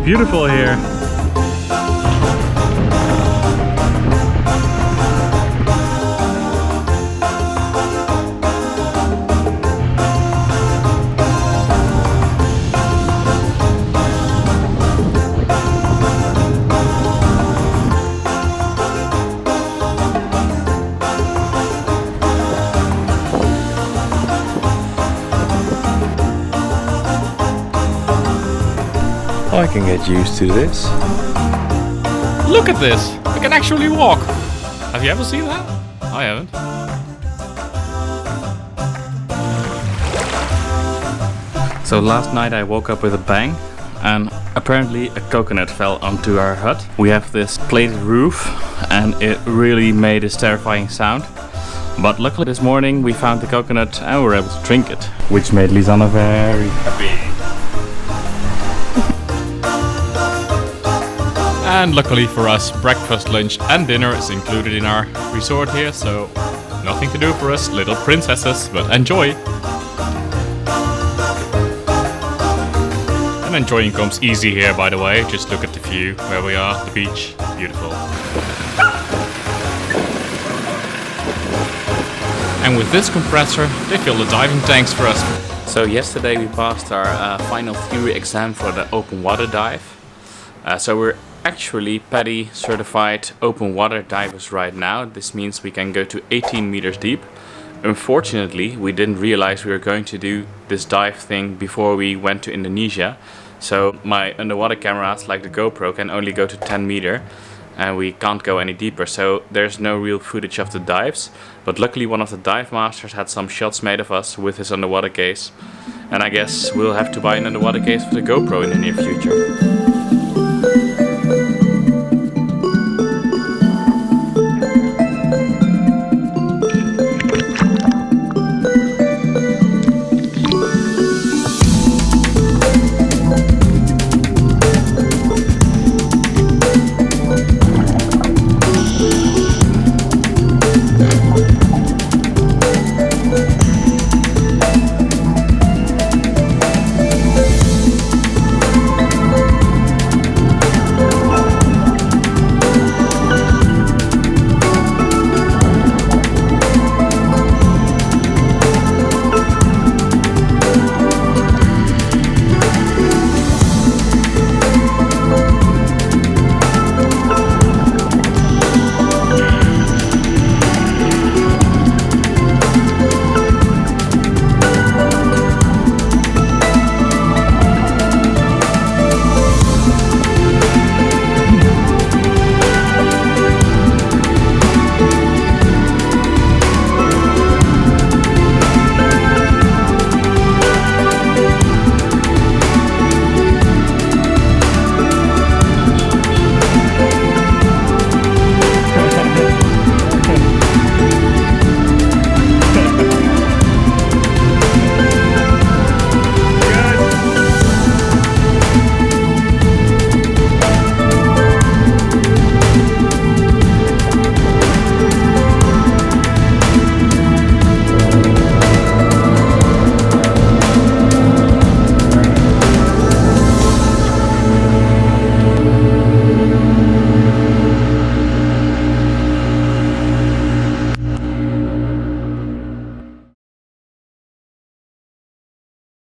beautiful here. I can get used to this. Look at this! I can actually walk! Have you ever seen that? I haven't. So last night I woke up with a bang and apparently a coconut fell onto our hut. We have this plated roof and it really made this terrifying sound. But luckily this morning we found the coconut and we were able to drink it, which made Lisanne very happy. And luckily for us, breakfast, lunch and dinner is included in our resort here, so nothing to do for us little princesses, but enjoy! And enjoying comes easy here, by the way. Just look at the view where we are, the beach, beautiful. And with this compressor, they fill the diving tanks for us. So yesterday we passed our final theory exam for the open water dive. So we're actually PADI certified open water divers right now. This means we can go to 18 meters deep. Unfortunately, we didn't realize we were going to do this dive thing before we went to Indonesia. So my underwater cameras, like the GoPro, can only go to 10 meter and we can't go any deeper. So there's no real footage of the dives. But luckily one of the dive masters had some shots made of us with his underwater case. And I guess we'll have to buy an underwater case for the GoPro in the near future.